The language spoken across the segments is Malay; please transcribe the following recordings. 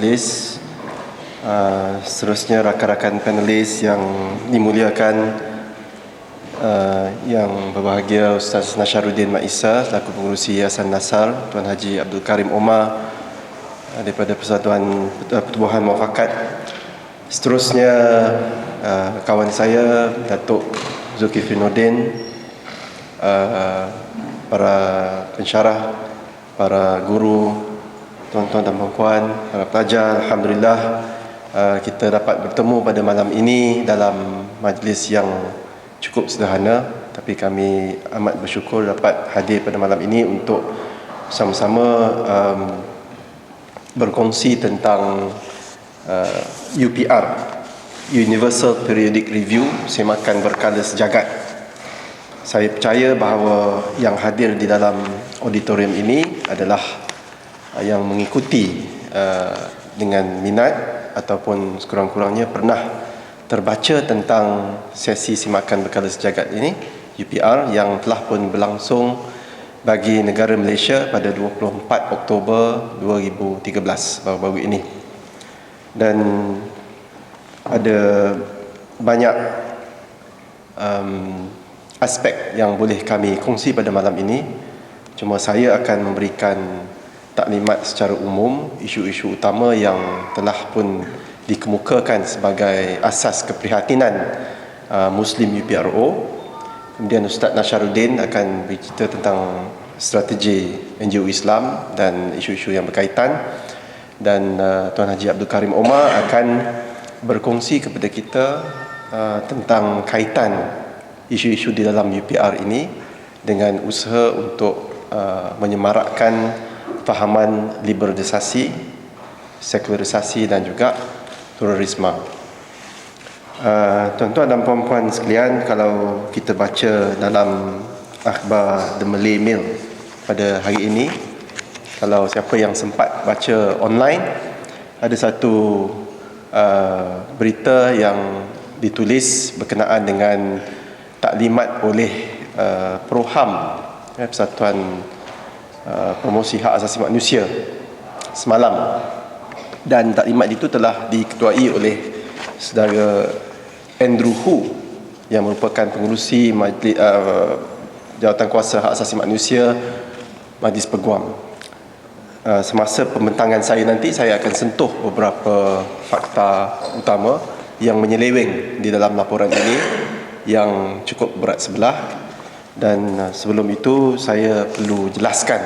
majlis, seterusnya rakan-rakan panelis yang dimuliakan, yang berbahagia Ustaz Nasharuddin Mat Isa selaku pengerusi Yayasan Nasar, Tuan Haji Abdul Karim Omar daripada Persatuan Pertubuhan Muafakat, seterusnya kawan saya Datuk Zulkifli Nordin, para pensyarah, para guru, tuan-tuan dan puan-puan, para pelajar. Alhamdulillah kita dapat bertemu pada malam ini dalam majlis yang cukup sederhana, tapi kami amat bersyukur dapat hadir pada malam ini untuk sama-sama berkongsi tentang UPR, Universal Periodic Review, semakan berkala sejagat. Saya percaya bahawa yang hadir di dalam auditorium ini adalah yang mengikuti dengan minat ataupun sekurang-kurangnya pernah terbaca tentang sesi semakan berkala sejagat ini, UPR, yang telah pun berlangsung bagi negara Malaysia pada 24 Oktober 2013, baru-baru ini. Dan ada banyak aspek yang boleh kami kongsi pada malam ini. Cuma saya akan memberikan taklimat secara umum isu-isu utama yang telah pun dikemukakan sebagai asas keprihatinan Muslim UPRO. Kemudian Ustaz Nasharuddin akan bercerita tentang strategi NGO Islam dan isu-isu yang berkaitan, dan Tuan Haji Abdul Karim Omar akan berkongsi kepada kita tentang kaitan isu-isu di dalam UPR ini dengan usaha untuk menyemarakkan fahaman liberalisasi, sekularisasi dan juga terorisme. Tuan-tuan dan puan-puan sekalian, kalau kita baca dalam akhbar The Malay Mail pada hari ini, kalau siapa yang sempat baca online, ada satu berita yang ditulis berkenaan dengan taklimat oleh Pro-HAM, Persatuan Promosi Hak Asasi Manusia, semalam. Dan taklimat itu telah diketuai oleh saudara Andrew Hu yang merupakan pengerusi majlis, Jawatan Kuasa Hak Asasi Manusia Majlis Peguam. Semasa pembentangan saya nanti, saya akan sentuh beberapa fakta utama yang menyeleweng di dalam laporan ini yang cukup berat sebelah. Dan sebelum itu saya perlu jelaskan,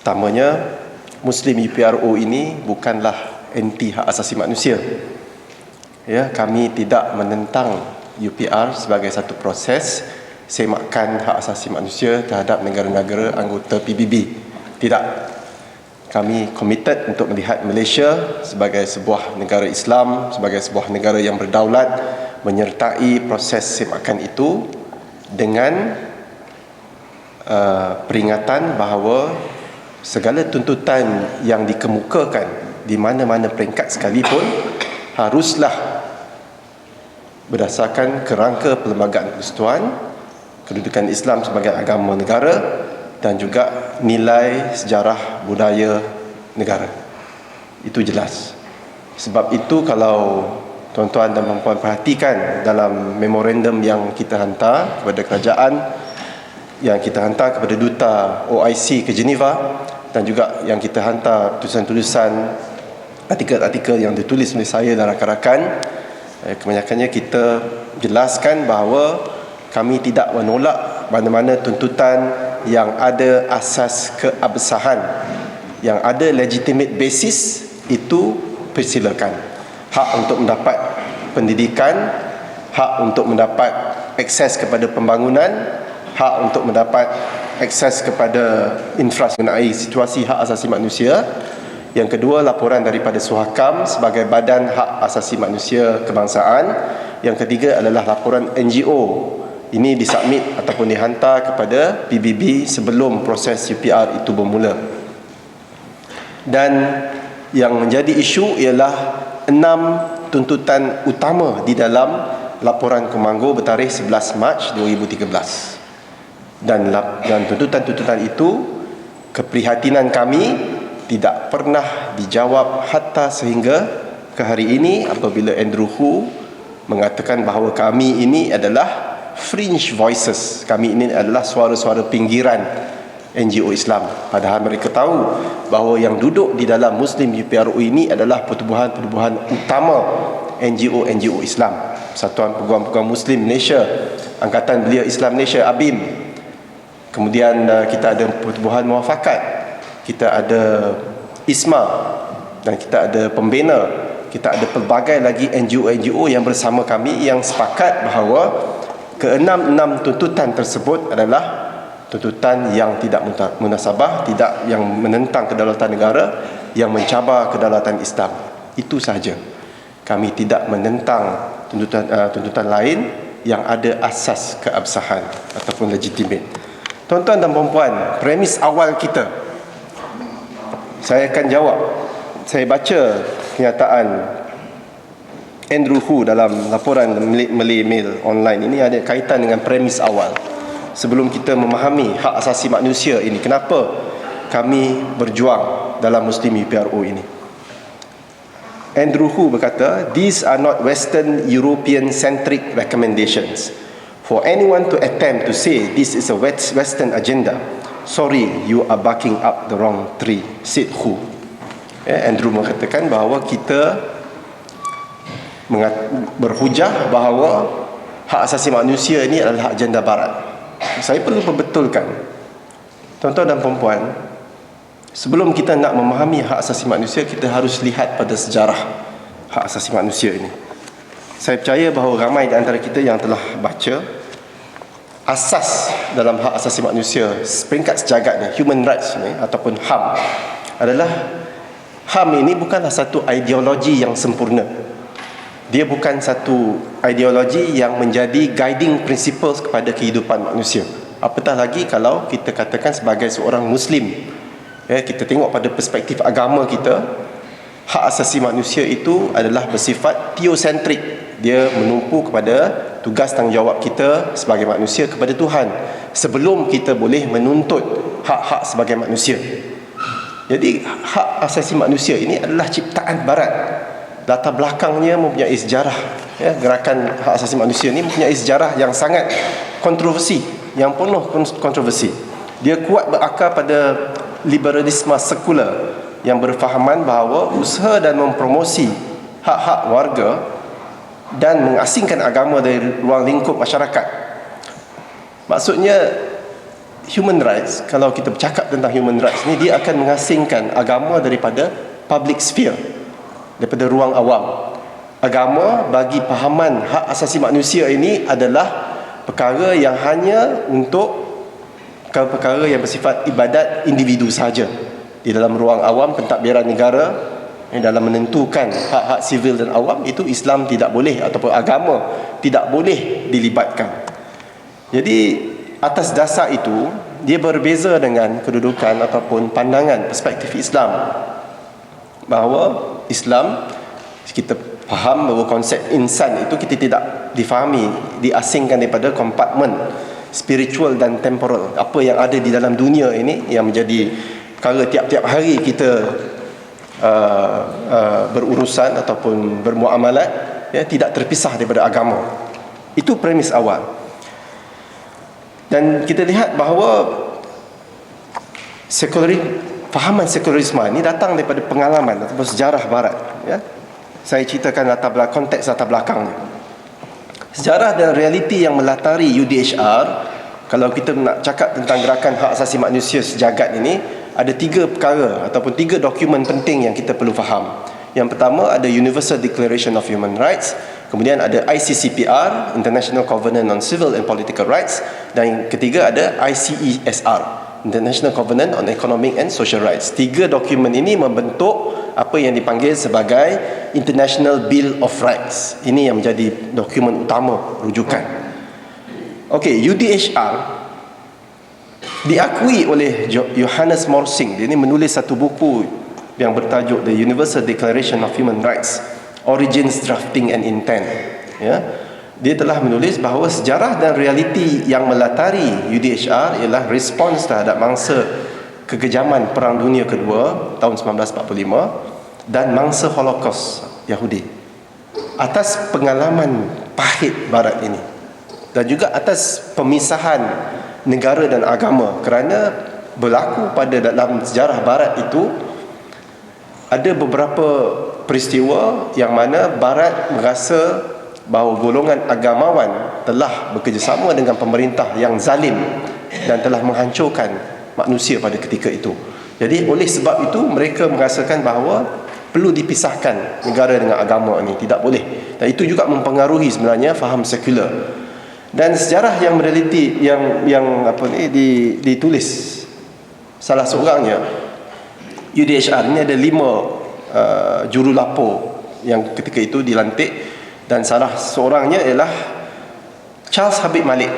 utamanya Muslim UPRO ini bukanlah anti hak asasi manusia. Ya, kami tidak menentang UPR sebagai satu proses semakan hak asasi manusia terhadap negara-negara anggota PBB. Tidak. Kami komited untuk melihat Malaysia sebagai sebuah negara Islam, sebagai sebuah negara yang berdaulat, menyertai proses semakan itu dengan peringatan bahawa segala tuntutan yang dikemukakan di mana-mana peringkat sekalipun haruslah berdasarkan kerangka Perlembagaan Persekutuan, kedudukan Islam sebagai agama negara dan juga nilai sejarah budaya negara. Itu jelas. Sebab itu kalau tuan-tuan dan puan-puan perhatikan dalam memorandum yang kita hantar kepada kerajaan, yang kita hantar kepada Duta OIC ke Geneva, dan juga yang kita hantar tulisan-tulisan, artikel-artikel yang ditulis oleh saya dan rakan-rakan, kebanyakannya kita jelaskan bahawa kami tidak menolak mana-mana tuntutan yang ada asas keabsahan, yang ada legitimate basis, itu persilakan. Hak untuk mendapat pendidikan, hak untuk mendapat akses kepada pembangunan, hak untuk mendapat akses kepada infrastruktur mengenai situasi hak asasi manusia. Yang kedua, laporan daripada Suhakam sebagai badan hak asasi manusia kebangsaan. Yang ketiga adalah laporan NGO. Ini disubmit ataupun dihantar kepada PBB sebelum proses UPR itu bermula. Dan yang menjadi isu ialah 6 tuntutan utama di dalam laporan Komanggo bertarikh 11 Mac 2013. Dan tuntutan-tuntutan itu keprihatinan kami tidak pernah dijawab hatta sehingga ke hari ini apabila Andrew Hu mengatakan bahawa kami ini adalah fringe voices, kami ini adalah suara-suara pinggiran NGO Islam, padahal mereka tahu bahawa yang duduk di dalam Muslim UPRO ini adalah pertubuhan-pertubuhan utama NGO Islam, Persatuan Peguam-Peguam Muslim Malaysia, Angkatan Belia Islam Malaysia ABIM, kemudian kita ada pertubuhan muafakat, kita ada ISMA, dan kita ada pembina, kita ada pelbagai lagi NGO yang bersama kami yang sepakat bahawa keenam-enam tuntutan tersebut adalah tuntutan yang tidak munasabah, tidak yang menentang kedaulatan negara, yang mencabar kedaulatan Islam. Itu sahaja. Kami tidak menentang tuntutan lain yang ada asas keabsahan ataupun legitimate. Tuan-tuan dan puan-puan, premis awal kita, saya akan jawab. Saya baca kenyataan Andrew Hu dalam laporan Malay Mail online ini ada kaitan dengan premis awal. Sebelum kita memahami hak asasi manusia ini, kenapa kami berjuang dalam Muslim UPRO ini. Andrew Hu berkata, these are not Western European centric recommendations. For anyone to attempt to say this is a Western agenda, sorry, you are barking up the wrong tree, said Hu. Andrew mengatakan bahawa kita berhujah bahawa hak asasi manusia ini adalah agenda barat. Saya perlu membetulkan, tuan-tuan dan puan-puan, sebelum kita nak memahami hak asasi manusia, kita harus lihat pada sejarah hak asasi manusia ini. Saya percaya bahawa ramai di antara kita yang telah baca asas dalam hak asasi manusia peringkat sejagat ni, human rights ni ataupun HAM, adalah HAM ini bukanlah satu ideologi yang sempurna. Dia bukan satu ideologi yang menjadi guiding principles kepada kehidupan manusia. Apatah lagi kalau kita katakan sebagai seorang Muslim, kita tengok pada perspektif agama kita, hak asasi manusia itu adalah bersifat theosentrik. Dia menumpu kepada tugas tanggungjawab kita sebagai manusia kepada Tuhan sebelum kita boleh menuntut hak-hak sebagai manusia. Jadi hak asasi manusia ini adalah ciptaan barat. Latar belakangnya mempunyai sejarah, gerakan hak asasi manusia ini mempunyai sejarah yang sangat kontroversi, yang penuh kontroversi. Dia kuat berakar pada liberalisme sekular yang berfahaman bahawa usaha dan mempromosi hak-hak warga dan mengasingkan agama dari ruang lingkup masyarakat. Maksudnya human rights, kalau kita bercakap tentang human rights ni, dia akan mengasingkan agama daripada public sphere, daripada ruang awam. Agama bagi pahaman hak asasi manusia ini adalah perkara yang hanya untuk perkara yang bersifat ibadat individu sahaja. Di dalam ruang awam, pentadbiran negara, dalam menentukan hak-hak sivil dan awam, itu Islam tidak boleh ataupun agama tidak boleh dilibatkan. Jadi atas dasar itu, dia berbeza dengan kedudukan ataupun pandangan perspektif Islam, bahawa Islam, kita faham bahawa konsep insan itu kita tidak difahami, diasingkan daripada kompartmen spiritual dan temporal. Apa yang ada di dalam dunia ini yang menjadi perkara tiap-tiap hari kita berurusan ataupun bermuamalat, tidak terpisah daripada agama. Itu premis awal. Dan kita lihat bahawa fahaman sekularisme ini datang daripada pengalaman ataupun sejarah barat. Saya ceritakan konteks latar belakangnya. Sejarah dan realiti yang melatari UDHR, kalau kita nak cakap tentang gerakan hak asasi manusia sejagat ini, ada 3 perkara ataupun 3 dokumen penting yang kita perlu faham. Yang pertama ada Universal Declaration of Human Rights, kemudian ada ICCPR, International Covenant on Civil and Political Rights, dan yang ketiga ada ICESR, International Covenant on Economic and Social Rights. 3 dokumen ini membentuk apa yang dipanggil sebagai International Bill of Rights. Ini yang menjadi dokumen utama rujukan. Okey, UDHR diakui oleh Johannes Morsing. Dia ini menulis satu buku yang bertajuk The Universal Declaration of Human Rights, Origins, Drafting and Intent. Dia telah menulis bahawa sejarah dan realiti yang melatari UDHR ialah respons terhadap mangsa kekejaman Perang Dunia Kedua tahun 1945 dan mangsa Holocaust Yahudi, atas pengalaman pahit Barat ini, dan juga atas pemisahan negara dan agama. Kerana berlaku pada dalam sejarah Barat itu ada beberapa peristiwa yang mana Barat merasa bahawa golongan agamawan telah bekerjasama dengan pemerintah yang zalim dan telah menghancurkan manusia pada ketika itu. Jadi oleh sebab itu mereka merasakan bahawa perlu dipisahkan negara dengan agama ini, tidak boleh. Dan itu juga mempengaruhi sebenarnya faham sekular. Dan sejarah yang meneliti ditulis salah seorangnya, UDHR ini ada 5 jurulapor yang ketika itu dilantik, dan salah seorangnya ialah Charles Habib Malik.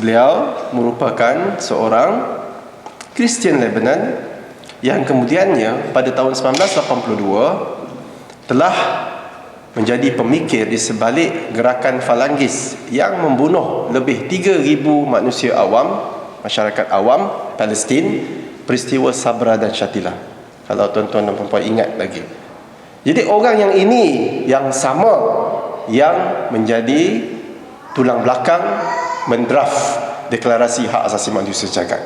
Beliau merupakan seorang Kristian Lebanon yang kemudiannya pada tahun 1982 telah menjadi pemikir di sebalik gerakan Falangis yang membunuh lebih 3,000 manusia awam, masyarakat awam Palestin, peristiwa Sabra dan Shatila, kalau tuan-tuan dan puan-puan ingat lagi. Jadi orang yang ini yang sama yang menjadi tulang belakang mendraft deklarasi hak asasi manusia sejagat.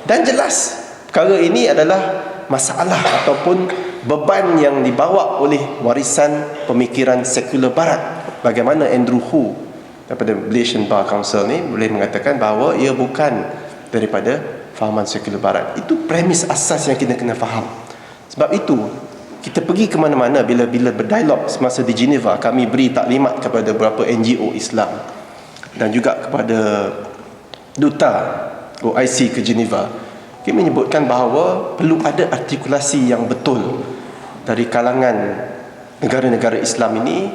Dan jelas perkara ini adalah masalah ataupun beban yang dibawa oleh warisan pemikiran sekular Barat. Bagaimana Andrew Hu daripada Malaysian Bar Council ni boleh mengatakan bahawa ia bukan daripada fahaman sekular Barat. Itu premis asas yang kita kena faham. Sebab itu kita pergi ke mana-mana bila berdialog semasa di Geneva, kami beri taklimat kepada beberapa NGO Islam dan juga kepada duta OIC ke Geneva. Kita menyebutkan bahawa perlu ada artikulasi yang betul dari kalangan negara-negara Islam ini,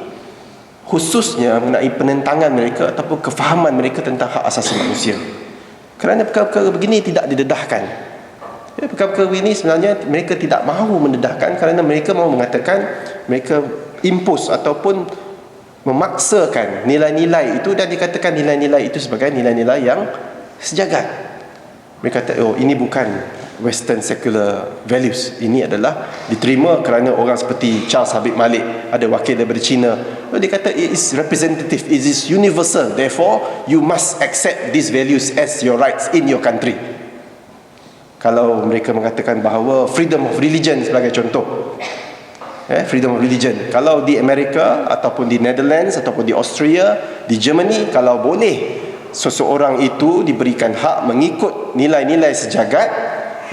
khususnya mengenai penentangan mereka ataupun kefahaman mereka tentang hak asasi manusia. Kerana perkara-perkara begini tidak didedahkan. Perkara-perkara begini sebenarnya mereka tidak mahu mendedahkan kerana mereka mahu mengatakan, mereka impose ataupun memaksakan nilai-nilai itu, dan dikatakan nilai-nilai itu sebagai nilai-nilai yang sejagat. Mereka kata, oh ini bukan Western secular values, ini adalah diterima kerana orang seperti Charles Habib Malik, ada wakil daripada China. Dia kata it is representative, it is universal, therefore you must accept these values as your rights in your country. Kalau mereka mengatakan bahawa freedom of religion sebagai contoh, freedom of religion, kalau di Amerika ataupun di Netherlands ataupun di Austria, di Germany, kalau boleh seseorang itu diberikan hak mengikut nilai-nilai sejagat,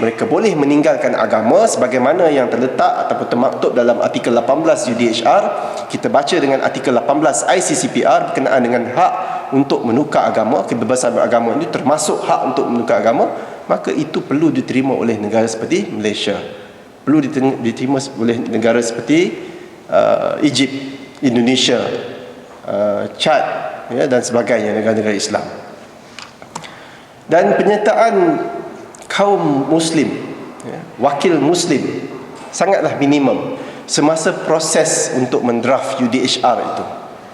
mereka boleh meninggalkan agama sebagaimana yang terletak ataupun termaktub dalam artikel 18 UDHR. Kita baca dengan artikel 18 ICCPR berkenaan dengan hak untuk menukar agama, kebebasan beragama ini termasuk hak untuk menukar agama. Maka itu perlu diterima oleh negara seperti Malaysia, perlu diterima oleh negara seperti Egypt, Indonesia, Chad, dan sebagainya, negara-negara Islam. Dan penyertaan kaum Muslim, wakil Muslim sangatlah minimum semasa proses untuk mendraft UDHR itu,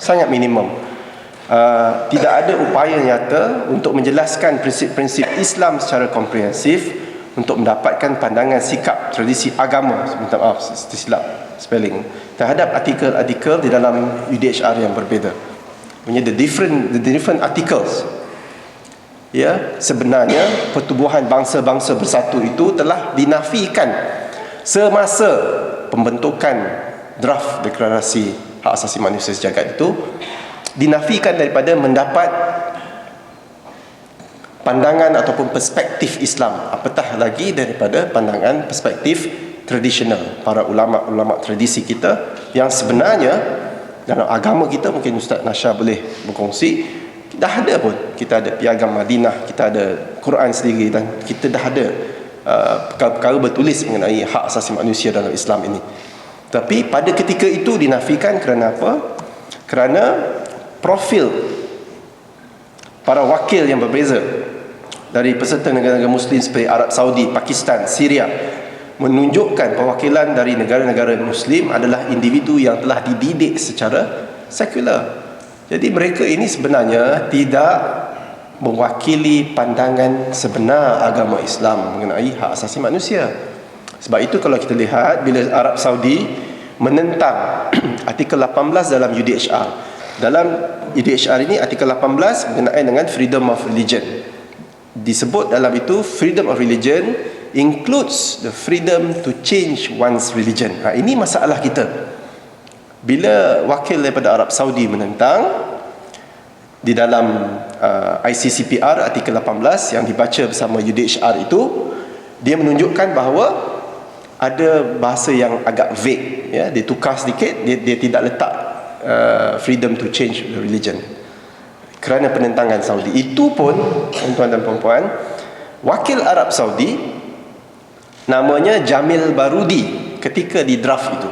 sangat minimum. Tidak ada upaya nyata untuk menjelaskan prinsip-prinsip Islam secara komprehensif, untuk mendapatkan pandangan sikap tradisi agama, minta maaf silap spelling, terhadap artikel-artikel di dalam UDHR yang berbeza. The different articles, sebenarnya pertubuhan bangsa-bangsa bersatu itu telah dinafikan semasa pembentukan draft deklarasi hak asasi manusia sejagat itu, dinafikan daripada mendapat pandangan ataupun perspektif Islam, apatah lagi daripada pandangan perspektif tradisional para ulama-ulama tradisi kita, yang sebenarnya dalam agama kita, mungkin Ustaz Nasha boleh berkongsi, dah ada pun, kita ada Piagam Madinah, kita ada Quran sendiri, dan kita dah ada perkara-perkara bertulis mengenai hak asasi manusia dalam Islam ini. Tapi pada ketika itu dinafikan kerana apa? Kerana profil para wakil yang berbeza dari peserta negara-negara Muslim seperti Arab Saudi, Pakistan, Syria menunjukkan perwakilan dari negara-negara Muslim adalah individu yang telah dididik secara sekular. Jadi mereka ini sebenarnya tidak mewakili pandangan sebenar agama Islam mengenai hak asasi manusia. Sebab itu kalau kita lihat bila Arab Saudi menentang artikel 18 dalam UDHR. Dalam UDHR ini artikel 18 berkenaan dengan freedom of religion. Disebut dalam itu freedom of religion includes the freedom to change one's religion. Ini masalah kita. Bila wakil daripada Arab Saudi menentang di dalam ICCPR artikel 18 yang dibaca bersama UDHR itu, dia menunjukkan bahawa ada bahasa yang agak vague, ya, dia tukar sedikit, dia tidak letak freedom to change the religion kerana penentangan Saudi. Itu pun tuan-tuan dan puan-puan, wakil Arab Saudi namanya Jamil Barudi ketika di draft itu,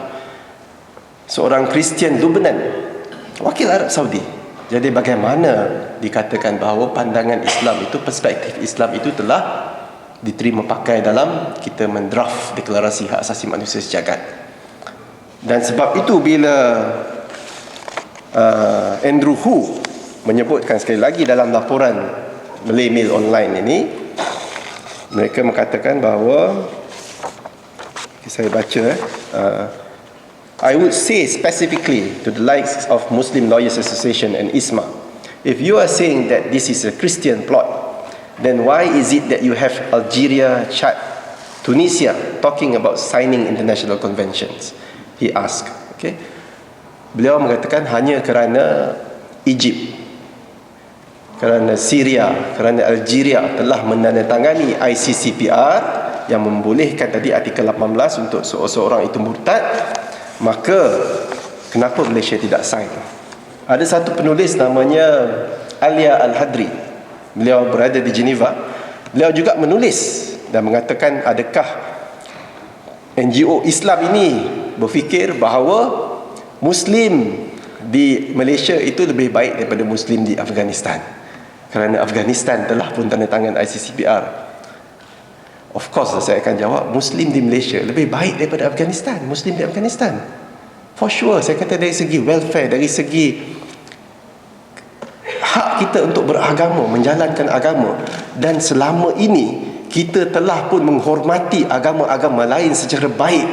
seorang Kristian Lebanon, wakil Arab Saudi. Jadi bagaimana dikatakan bahawa pandangan Islam itu, perspektif Islam itu telah diterima pakai dalam kita mendraft deklarasi hak asasi manusia sejagat. Dan sebab itu bila Andrew Hu menyebutkan sekali lagi dalam laporan Malay Mail Online ini, mereka mengatakan bahawa, saya baca, I would say specifically to the likes of Muslim Lawyers Association and ISMA, if you are saying that this is a Christian plot, then why is it that you have Algeria, Chad, Tunisia talking about signing international conventions? He asked. Okay. Beliau mengatakan hanya kerana Egypt, kerana Syria, kerana Algeria telah menandatangani ICCPR yang membolehkan tadi artikel 18 untuk seorang itu murtad, maka kenapa Malaysia tidak sign? Ada satu penulis namanya Alia Al-Hadri, beliau berada di Geneva. Beliau juga menulis dan mengatakan, adakah NGO Islam ini berfikir bahawa Muslim di Malaysia itu lebih baik daripada Muslim di Afghanistan, kerana Afghanistan telah pun tanda tangan ICCPR. Of course saya akan jawab, Muslim di Malaysia lebih baik daripada Afghanistan, Muslim di Afghanistan. For sure, saya kata dari segi welfare, dari segi hak kita untuk beragama, menjalankan agama. Dan selama ini kita telah pun menghormati agama-agama lain secara baik.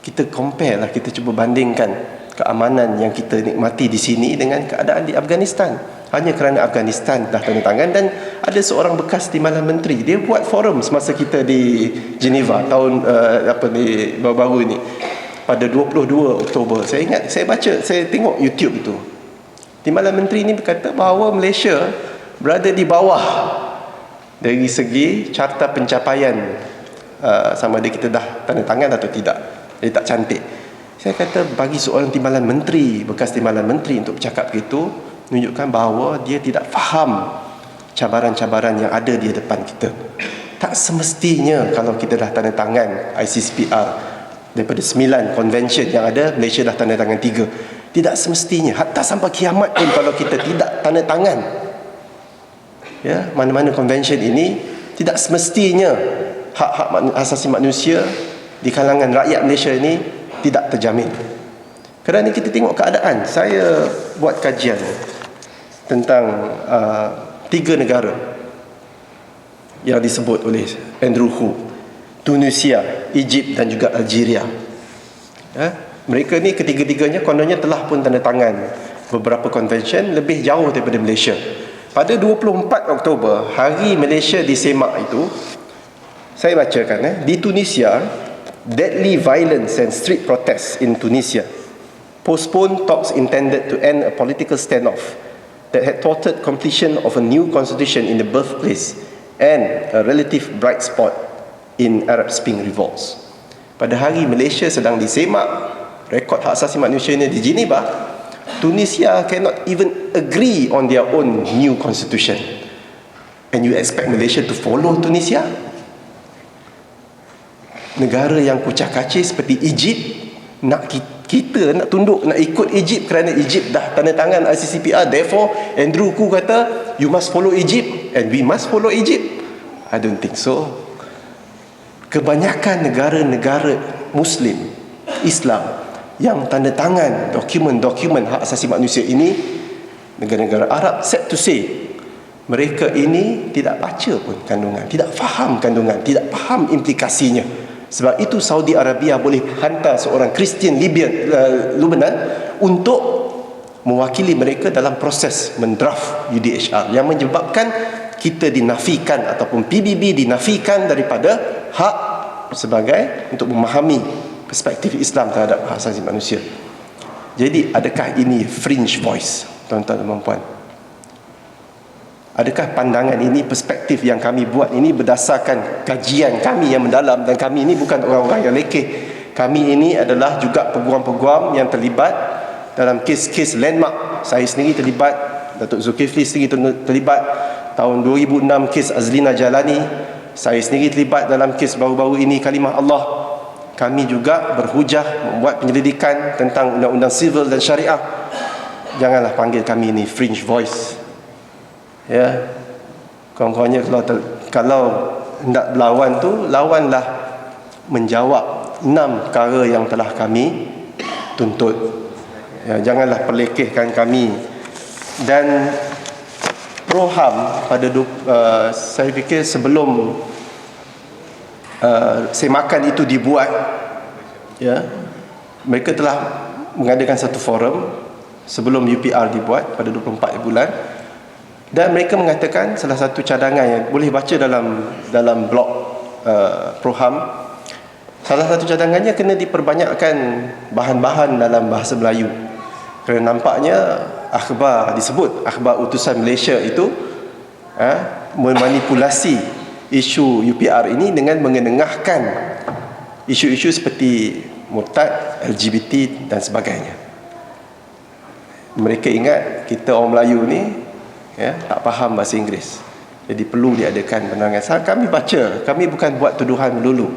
Kita compare lah, kita cuba bandingkan keamanan yang kita nikmati di sini dengan keadaan di Afghanistan. Hanya kerana Afghanistan dah tanda tangan, dan ada seorang bekas Timbalan Menteri, dia buat forum semasa kita di Geneva tahun baru-baru ini pada 22 Oktober. Saya ingat, saya baca, saya tengok YouTube itu. Timbalan Menteri ini berkata bahawa Malaysia berada di bawah dari segi carta pencapaian, sama ada kita dah tanda tangan atau tidak. Dia tak cantik. Saya kata bagi seorang Timbalan Menteri, bekas Timbalan Menteri untuk bercakap begitu, menunjukkan bahawa dia tidak faham cabaran-cabaran yang ada di depan kita. Tak semestinya kalau kita dah tanda tangan ICCPR, daripada 9 convention yang ada, Malaysia dah tanda tangan 3. Tidak semestinya, hatta sampai kiamat pun kalau kita tidak tanda tangan, ya, mana-mana convention ini, tidak semestinya hak-hak asasi manusia di kalangan rakyat Malaysia ini tidak terjamin. Kerana kita tengok keadaan. Saya buat kajian tentang 3 negara yang disebut oleh Andrew Hu: Tunisia, Egypt dan juga Algeria. Mereka ni ketiga-tiganya kononnya telah pun tanda tangan beberapa convention lebih jauh daripada Malaysia. Pada 24 Oktober, hari Malaysia disemak itu, saya bacakan, di Tunisia, deadly violence and street protests in Tunisia postponed talks intended to end a political standoff that had thwarted completion of a new constitution in the birthplace and a relative bright spot in Arab Spring revolts. Pada hari Malaysia sedang disemak rekod hak asasi manusia ini di Geneva, Tunisia cannot even agree on their own new constitution. And you expect Malaysia to follow Tunisia? Negara yang kucak-kacir seperti Egypt, nak kita nak tunduk, nak ikut Egypt kerana Egypt dah tanda tangan ICCPR. Therefore, Andrew Hu kata, you must follow Egypt and we must follow Egypt. I don't think so. Kebanyakan negara-negara Muslim, Islam yang tanda tangan dokumen-dokumen hak asasi manusia ini, negara-negara Arab, sad to say, mereka ini tidak baca pun kandungan, tidak faham kandungan, tidak faham implikasinya. Sebab itu Saudi Arabia boleh hantar seorang Kristian Lebanon untuk mewakili mereka dalam proses mendraft UDHR, yang menyebabkan kita dinafikan ataupun PBB dinafikan daripada hak sebagai untuk memahami perspektif Islam terhadap hak asasi manusia. Jadi adakah ini fringe voice, tuan-tuan dan puan-puan? Adakah pandangan ini, perspektif yang kami buat ini berdasarkan kajian kami yang mendalam, dan kami ini bukan orang-orang yang lekeh. Kami ini adalah juga peguam-peguam yang terlibat dalam kes-kes landmark. Saya sendiri terlibat, Datuk Zulkifli sendiri terlibat tahun 2006 kes Azlina Jalani. Saya sendiri terlibat dalam kes baru-baru ini Kalimah Allah. Kami juga berhujah membuat penyelidikan tentang undang-undang sivil dan syariah. Janganlah panggil kami ini fringe voice. Ya, kawan-kawannya kalau hendak berlawan tu, lawanlah menjawab 6 perkara yang telah kami tuntut. Ya, janganlah perlekehkan kami. Dan Pro-HAM pada saya fikir sebelum semakan itu dibuat, ya, mereka telah mengadakan satu forum sebelum UPR dibuat pada 24 bulan. Dan mereka mengatakan salah satu cadangan yang boleh baca dalam blog Pro-HAM, salah satu cadangannya kena diperbanyakkan bahan-bahan dalam bahasa Melayu. Kerana nampaknya disebut akhbar utusan Malaysia itu memanipulasi isu UPR ini dengan mengenengahkan isu-isu seperti murtad, LGBT dan sebagainya. Mereka ingat kita orang Melayu ni, ya, tak faham bahasa Inggeris, jadi perlu diadakan penerangan. Kami baca, kami bukan buat tuduhan melulu.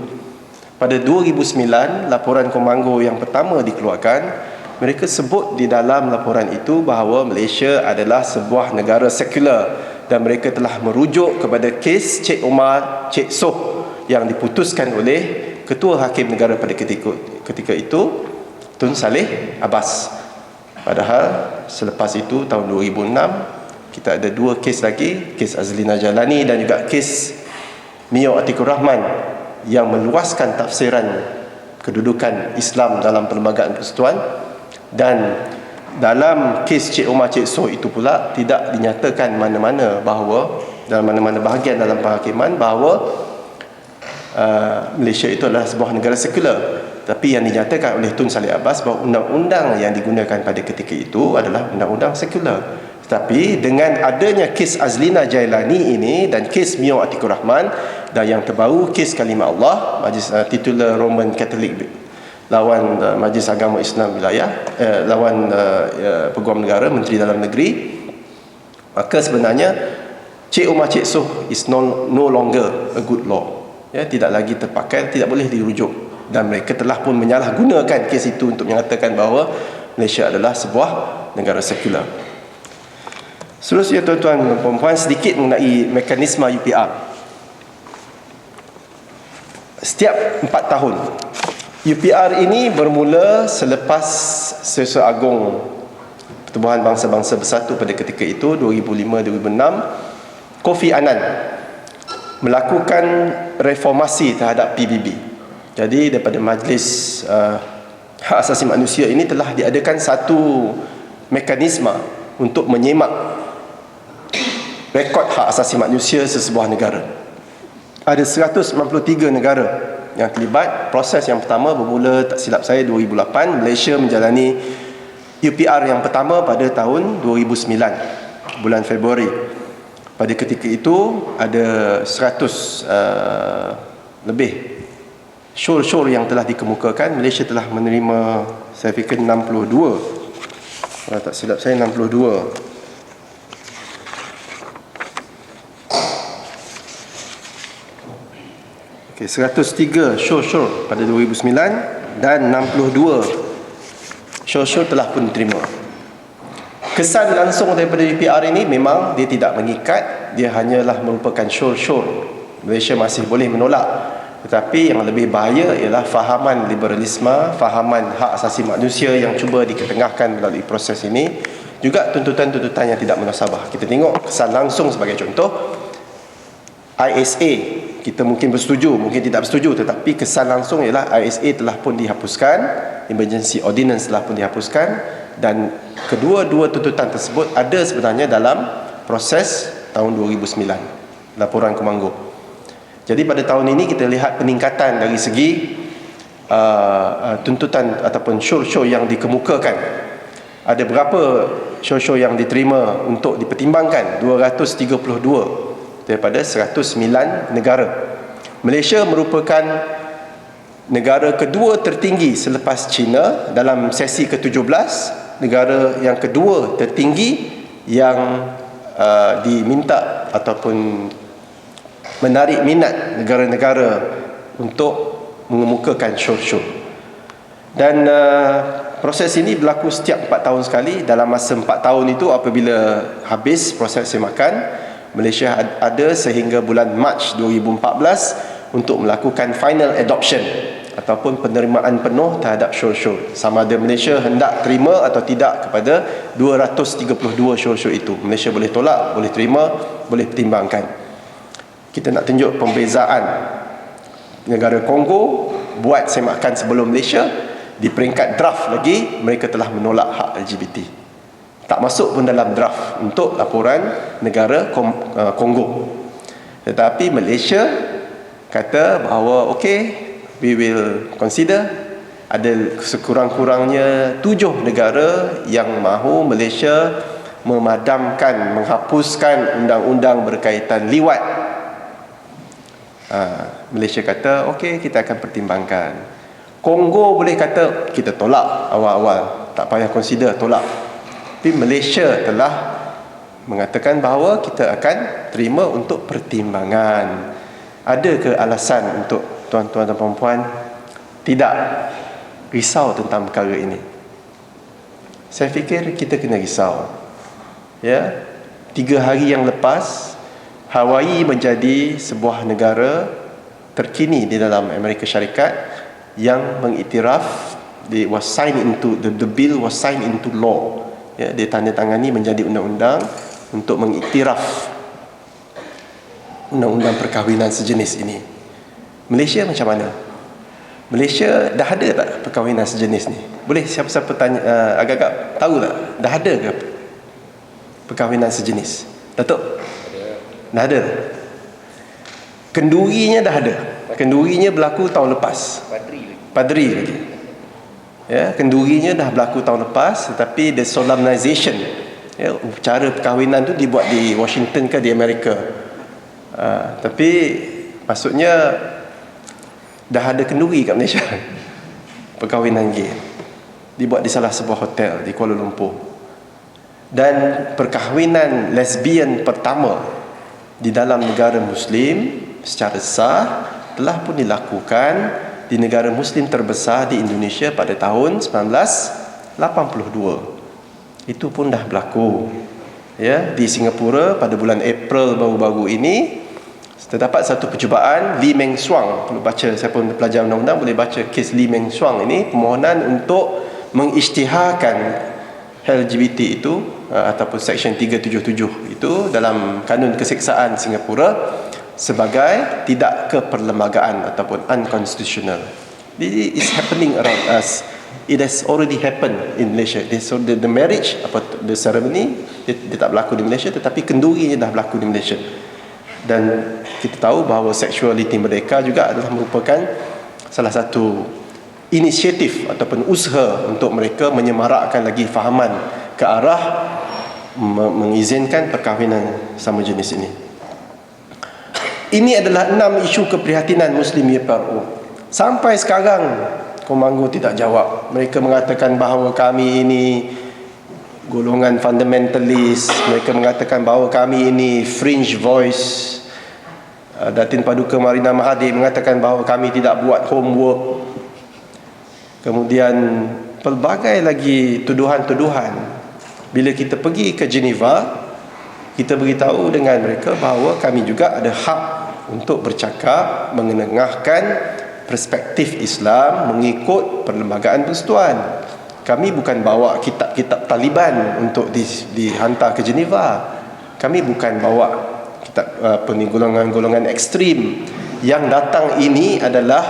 Pada 2009, laporan Komando yang pertama dikeluarkan, mereka sebut di dalam laporan itu bahawa Malaysia adalah sebuah negara sekular, dan mereka telah merujuk kepada kes Cik Omar Cik Soh yang diputuskan oleh Ketua Hakim Negara pada ketika itu, Tun Saleh Abbas. Padahal selepas itu tahun 2006 kita ada 2 kes lagi, kes Azlina Jalani dan juga kes Mio Atikur Rahman, yang meluaskan tafsiran kedudukan Islam dalam perlembagaan persekutuan. Dan dalam kes Cik Omar Cik Soh itu pula tidak dinyatakan mana-mana bahawa, dalam mana-mana bahagian dalam penghakiman, bahawa Malaysia itu adalah sebuah negara sekular. Tapi yang dinyatakan oleh Tun Saleh Abbas bahawa undang-undang yang digunakan pada ketika itu adalah undang-undang sekular. Tetapi dengan adanya kes Azlina Jailani ini dan kes Mio Atikur Rahman, dan yang terbaru kes Kalimah Allah, Majlis titular Roman Katolik lawan Majlis Agama Islam Wilayah, lawan Peguam Negara, Menteri Dalam Negeri, maka sebenarnya Cik Omar Cik Soh is no longer a good law. Ya, tidak lagi terpakai, tidak boleh dirujuk. Dan mereka telah pun menyalahgunakan kes itu untuk menyatakan bahawa Malaysia adalah sebuah negara sekular. Seterusnya, tuan-tuan dan puan-puan, sedikit mengenai mekanisme UPR. Setiap 4 tahun, UPR ini bermula selepas Sesat Agung Pertubuhan Bangsa-Bangsa Bersatu pada ketika itu, 2005-2006, Kofi Annan melakukan reformasi terhadap PBB. Jadi daripada Majlis Hak Asasi Manusia ini telah diadakan satu mekanisme untuk menyemak rekod hak asasi manusia sesebuah negara. Ada 193 negara yang terlibat. Proses yang pertama bermula, tak silap saya, 2008. Malaysia menjalani UPR yang pertama pada tahun 2009, bulan Februari. Pada ketika itu ada 100 lebih syur-syur yang telah dikemukakan. Malaysia telah menerima, saya fikir 62, kalau tak silap saya 62. Okay, 103 syur-syur pada 2009 dan 62 syur-syur telah pun diterima. Kesan langsung daripada UPR ini memang dia tidak mengikat, dia hanyalah merupakan syur-syur. Malaysia masih boleh menolak. Tetapi yang lebih bahaya ialah fahaman liberalisme, fahaman hak asasi manusia yang cuba diketengahkan melalui proses ini, Juga tuntutan-tuntutan yang tidak munasabah. Kita tengok kesan langsung sebagai contoh, ISA, kita mungkin bersetuju, mungkin tidak bersetuju, tetapi kesan langsung ialah ISA telah pun dihapuskan, Emergency Ordinance telah pun dihapuskan, dan kedua-dua tuntutan tersebut ada sebenarnya dalam proses tahun 2009, laporan Komanggo. Jadi pada tahun ini kita lihat peningkatan dari segi tuntutan ataupun show yang dikemukakan. Ada berapa show yang diterima untuk dipertimbangkan? 232 daripada 109 negara. Malaysia merupakan negara kedua tertinggi selepas China dalam sesi ke-17, negara yang kedua tertinggi yang diminta ataupun menarik minat negara-negara untuk mengemukakan show. Dan proses ini berlaku setiap 4 tahun sekali. Dalam masa 4 tahun itu, apabila habis proses semakan, Malaysia ada sehingga bulan Mac 2014 untuk melakukan final adoption ataupun penerimaan penuh terhadap show. Sama ada Malaysia hendak terima atau tidak kepada 232 show itu. Malaysia boleh tolak, boleh terima, boleh pertimbangkan. Kita nak tunjuk pembezaan. Negara Kongo buat semakan sebelum Malaysia, di peringkat draft lagi mereka telah menolak hak LGBT. Tak masuk pun dalam draft untuk laporan negara Kongo. Tetapi Malaysia kata bahawa we will consider. Ada sekurang-kurangnya 7 negara yang mahu Malaysia memadamkan, menghapuskan undang-undang berkaitan liwat. Malaysia kata kita akan pertimbangkan. Kongo boleh kata kita tolak awal-awal, tak payah consider, tolak. Tapi Malaysia telah mengatakan bahawa kita akan terima untuk pertimbangan. Ada ke alasan untuk tuan-tuan dan puan-puan tidak risau tentang perkara ini? Saya fikir kita kena risau. 3 hari yang lepas, Hawaii menjadi sebuah negara terkini di dalam Amerika Syarikat yang mengiktiraf, the bill was signed into law. Ditandatangani menjadi undang-undang untuk mengiktiraf undang-undang perkahwinan sejenis ini. Malaysia macam mana? Malaysia dah ada tak perkahwinan sejenis ni? Boleh siapa-siapa tanya, agak-agak tahu tak? Dah ada ke perkahwinan sejenis? Datuk? Dah ada. Kendurinya dah ada. Kendurinya berlaku tahun lepas. Padri lagi. Kendurinya dah berlaku tahun lepas, tetapi the solemnization, upacara perkahwinan tu dibuat di Washington ke di Amerika. Tapi maksudnya dah ada kenduri kat Malaysia. Perkahwinan gay dibuat di salah sebuah hotel di Kuala Lumpur. Dan perkahwinan lesbian pertama di dalam negara Muslim secara sah telah pun dilakukan di negara Muslim terbesar di Indonesia pada tahun 1982. Itu pun dah berlaku. Di Singapura pada bulan April baru-baru ini terdapat satu percubaan Lee Meng Suang. Kalau baca, siapa pelajar undang-undang boleh baca kes Lee Meng Suang ini, permohonan untuk mengisytiharkan LGBT itu ataupun Section 377 itu dalam kanun keseksaan Singapura sebagai tidak keperlembagaan ataupun unconstitutional. It's happening around us. It has already happened in Malaysia. So the marriage, the ceremony, dia tak berlaku di Malaysia, tetapi kendurinya dah berlaku di Malaysia. Dan kita tahu bahawa sexuality mereka juga adalah merupakan salah satu inisiatif ataupun usaha untuk mereka menyemarakkan lagi fahaman ke arah mengizinkan perkahwinan sama jenis ini. Ini adalah 6 isu keprihatinan Muslim YPRO. Sampai sekarang Komanggo tidak jawab. Mereka mengatakan bahawa kami ini golongan fundamentalist. Mereka mengatakan bahawa kami ini fringe voice. Datin Paduka Marina Mahathir mengatakan bahawa kami tidak buat homework. Kemudian pelbagai lagi tuduhan-tuduhan. Bila kita pergi ke Geneva, kita beritahu dengan mereka bahawa kami juga ada hak untuk bercakap, mengenengahkan perspektif Islam mengikut Perlembagaan Persekutuan. Kami bukan bawa kitab-kitab Taliban untuk dihantar ke Geneva. Kami bukan bawa kitab golongan-golongan ekstrim. Yang datang ini adalah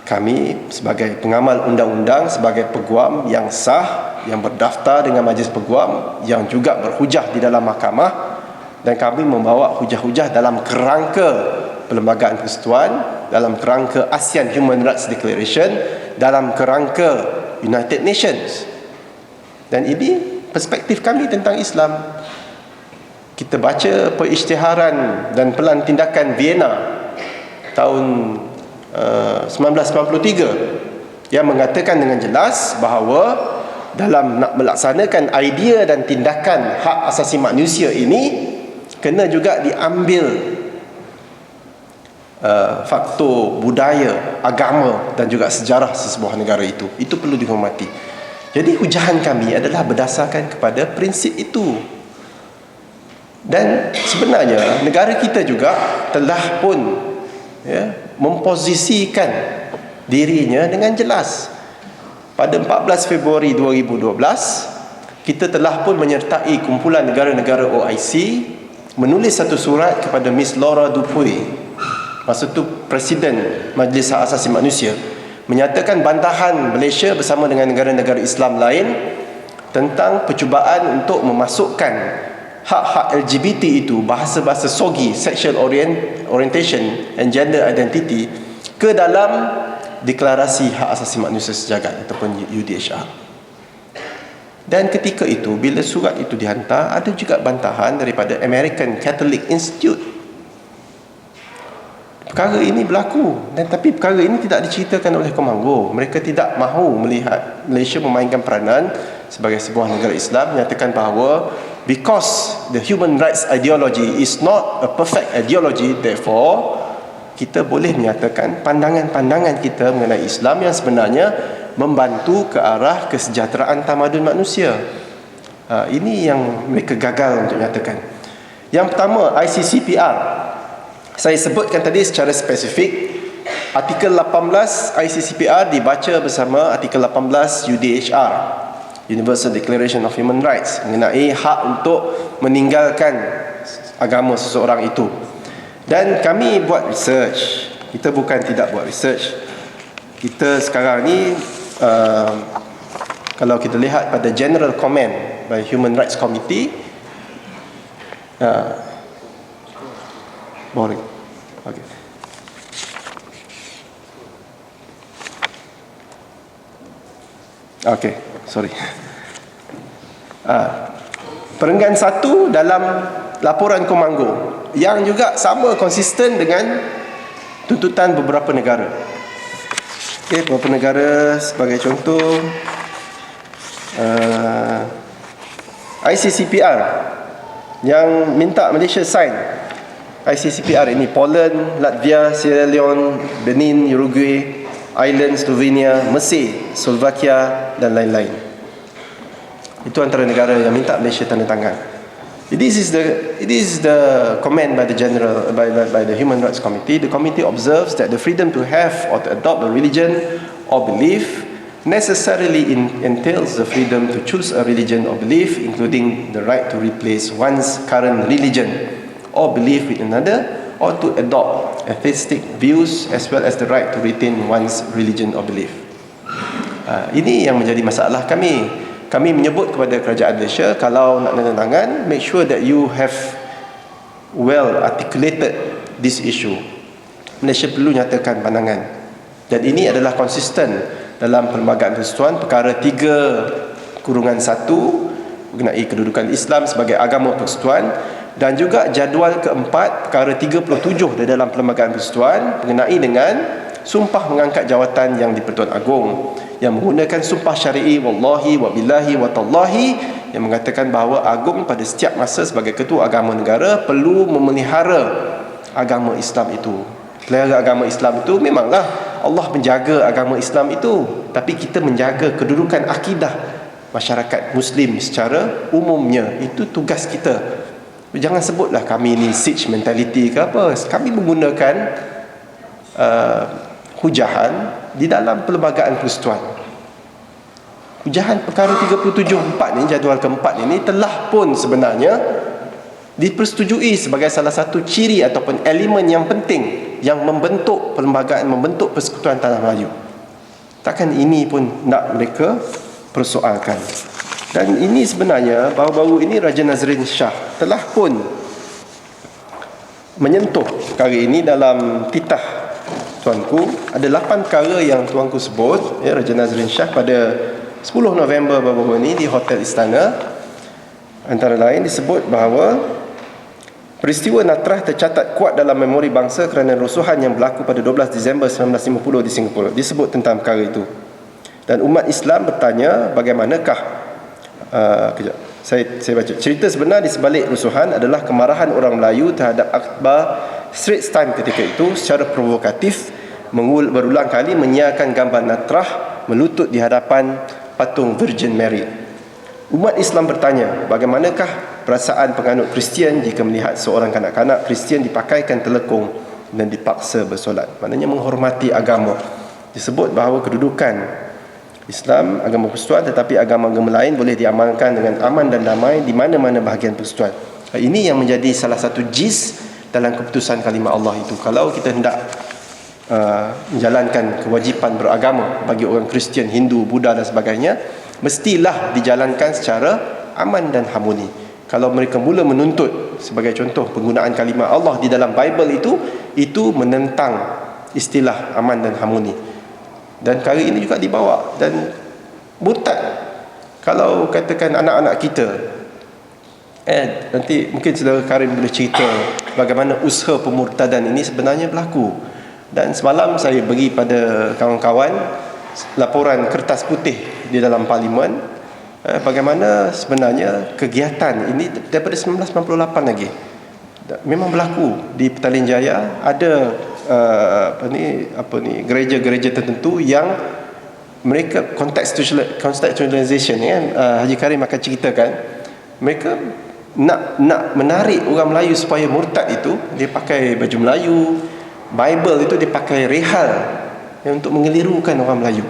kami sebagai pengamal undang-undang, sebagai peguam yang sah, yang berdaftar dengan majlis peguam, yang juga berhujah di dalam mahkamah, dan kami membawa hujah-hujah dalam kerangka Perlembagaan Persekutuan, dalam kerangka ASEAN Human Rights Declaration, dalam kerangka United Nations. Dan ini perspektif kami tentang Islam. Kita baca perisytiharan dan pelan tindakan Vienna tahun 1993 yang mengatakan dengan jelas bahawa dalam nak melaksanakan idea dan tindakan hak asasi manusia ini kena juga diambil faktor budaya, agama dan juga sejarah sesebuah negara itu. Itu perlu dihormati. Jadi hujahan kami adalah berdasarkan kepada prinsip itu. Dan sebenarnya negara kita juga telah pun memposisikan dirinya dengan jelas. Pada 14 Februari 2012, kita telah pun menyertai kumpulan negara-negara OIC menulis satu surat kepada Miss Laura Dupuy, masa itu Presiden Majlis Hak Asasi Manusia, menyatakan bantahan Malaysia bersama dengan negara-negara Islam lain tentang percubaan untuk memasukkan hak-hak LGBT itu, bahasa-bahasa sogi, sexual orientation and gender identity, ke dalam Deklarasi Hak Asasi Manusia Sejagat ataupun UDHR. Dan ketika itu, bila surat itu dihantar, ada juga bantahan daripada American Catholic Institute. Perkara ini berlaku, dan tapi perkara ini tidak diceritakan oleh Komanggo. Mereka tidak mahu melihat Malaysia memainkan peranan sebagai sebuah negara Islam, menyatakan bahawa because the human rights ideology is not a perfect ideology, therefore kita boleh menyatakan pandangan-pandangan kita mengenai Islam yang sebenarnya membantu ke arah kesejahteraan tamadun manusia. Ini yang mereka gagal untuk nyatakan. Yang pertama, ICCPR. Saya sebutkan tadi secara spesifik, artikel 18 ICCPR dibaca bersama artikel 18 UDHR, Universal Declaration of Human Rights, mengenai hak untuk meninggalkan agama seseorang itu. Dan kami buat research. Kita bukan tidak buat research. Kita sekarang ni kalau kita lihat pada general comment by Human Rights Committee, boring. Okay. Okay, sorry. Perenggan 1 dalam laporan Komanggo yang juga sama konsisten dengan tuntutan beberapa negara. Okay, beberapa negara sebagai contoh ICCPR yang minta Malaysia sign ICCPR ini: Poland, Latvia, Sierra Leone, Benin, Uruguay, Ireland, Slovenia, Mesir, Slovakia dan lain-lain. Itu antara negara yang minta Malaysia tanda tangan. It is the comment by the by the Human Rights Committee. The committee observes that the freedom to have or to adopt a religion or belief necessarily entails the freedom to choose a religion or belief, including the right to replace one's current religion or belief with another, or to adopt atheistic views, as well as the right to retain one's religion or belief. Ini yang menjadi masalah kami. Kami menyebut kepada kerajaan Malaysia, kalau nak tanda tangan, make sure that you have well articulated this issue. Malaysia perlu nyatakan pandangan. Dan ini adalah konsisten dalam Perlembagaan Persekutuan perkara 3/1 mengenai kedudukan Islam sebagai agama persekutuan, dan juga jadual keempat perkara 37 di dalam Perlembagaan Persekutuan mengenai dengan sumpah mengangkat jawatan yang di Pertuan Agong, yang menggunakan sumpah syar'i wallahi wa billahi wa tallahi, yang mengatakan bahawa agung pada setiap masa sebagai ketua agama negara perlu memelihara agama Islam itu. Pelihara agama Islam itu, memanglah Allah menjaga agama Islam itu, tapi kita menjaga kedudukan akidah masyarakat Muslim secara umumnya. Itu tugas kita. Jangan sebutlah kami ni siege mentality ke apa. Kami menggunakan hujahan di dalam Perlembagaan Persekutuan. Ujahan perkara 37.4 ni, jadual keempat ini telah pun sebenarnya dipersetujui sebagai salah satu ciri ataupun elemen yang penting yang membentuk perlembagaan, membentuk Persekutuan Tanah Melayu. Takkan ini pun nak mereka persoalkan. Dan ini sebenarnya baru-baru ini Raja Nazrin Shah telah pun menyentuh perkara ini dalam titah tuanku. Ada 8 perkara yang tuanku sebut, ya, Raja Nazrin Shah pada 10 November baru-baru ini di Hotel Istana. Antara lain disebut bahawa peristiwa Natrah tercatat kuat dalam memori bangsa kerana rusuhan yang berlaku pada 12 Disember 1950 di Singapura. Disebut tentang perkara itu. Dan umat Islam bertanya bagaimanakah saya baca. Cerita sebenar di sebalik rusuhan adalah kemarahan orang Melayu terhadap akhbar Straits Times ketika itu secara provokatif berulang kali menyiarkan gambar Natrah melutut di hadapan patung Virgin Mary. Umat Islam bertanya, bagaimanakah perasaan penganut Kristian jika melihat seorang kanak-kanak Kristian dipakaikan telekung dan dipaksa bersolat? Maknanya menghormati agama. Disebut bahawa kedudukan Islam, agama persekutuan, tetapi agama-agama lain boleh diamalkan dengan aman dan damai di mana-mana bahagian persekutuan. Ini yang menjadi salah satu jis dalam keputusan kalimah Allah itu. Kalau kita hendak menjalankan kewajipan beragama bagi orang Kristian, Hindu, Buddha dan sebagainya, mestilah dijalankan secara aman dan harmoni. Kalau mereka mula menuntut, sebagai contoh, penggunaan kalimah Allah di dalam Bible itu menentang istilah aman dan harmoni. Dan perkara ini juga dibawa dan murtad. Kalau katakan anak-anak kita, nanti mungkin saudara Karim boleh cerita bagaimana usaha pemurtadan ini sebenarnya berlaku. Dan semalam saya bagi pada kawan-kawan laporan kertas putih di dalam parlimen, bagaimana sebenarnya kegiatan ini daripada 1998 lagi memang berlaku di Petaling Jaya. Ada gereja-gereja tertentu yang mereka contextualization kan, Haji Karim akan ceritakan, mereka nak menarik orang Melayu supaya murtad itu, dia pakai baju Melayu, Bible itu dipakai rehal untuk mengelirukan orang Melayu.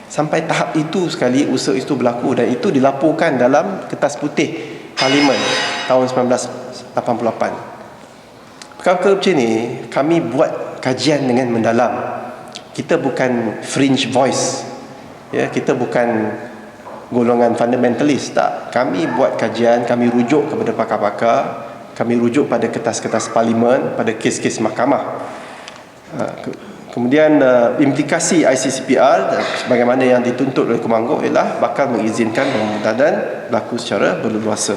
Sampai tahap itu sekali usaha itu berlaku, dan itu dilaporkan dalam kertas putih Parlimen tahun 1988. Perkara-perkara macam ni kami buat kajian dengan mendalam. Kita bukan fringe voice, ya, kita bukan golongan fundamentalist, tak. Kami buat kajian, kami rujuk kepada pakar-pakar, kami rujuk pada kertas-kertas parlimen, pada kes-kes mahkamah. Kemudian implikasi ICCPR sebagaimana yang dituntut oleh Komanggo ialah bakal mengizinkan pemurtadan berlaku secara berleluasa.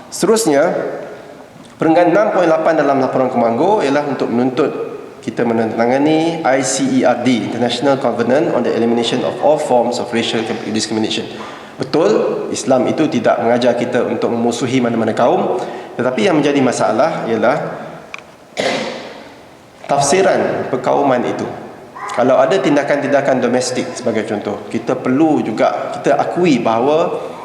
Seterusnya, perenggan 6.8 dalam laporan Komanggo ialah untuk menuntut kita menandatangani ICERD, International Covenant on the Elimination of All Forms of Racial Discrimination. Betul, Islam itu tidak mengajar kita untuk memusuhi mana-mana kaum, tetapi yang menjadi masalah ialah tafsiran perkauman itu. Kalau ada tindakan-tindakan domestik sebagai contoh, kita perlu juga kita akui bahawa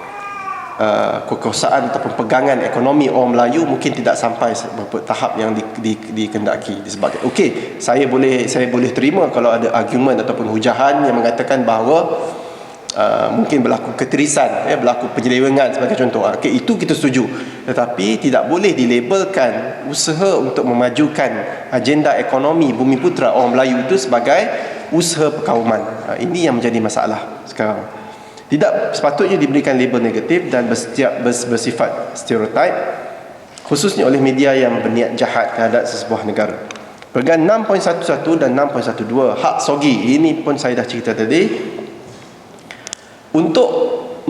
kekuasaan ataupun pegangan ekonomi orang Melayu mungkin tidak sampai tahap yang dikendaki disebabkan. Okey, saya boleh terima kalau ada argument ataupun hujahan yang mengatakan bahawa mungkin berlaku ketirisan, berlaku penyelewengan sebagai contoh. Okay, itu kita setuju. Tetapi tidak boleh dilabelkan usaha untuk memajukan agenda ekonomi Bumiputera orang Melayu itu sebagai usaha perkauman. Ini yang menjadi masalah sekarang. Tidak sepatutnya diberikan label negatif dan bersifat stereotip, khususnya oleh media yang berniat jahat terhadap sesebuah negara. Perenggan 6.11 dan 6.12 hak sogi, ini pun saya dah cerita tadi. Untuk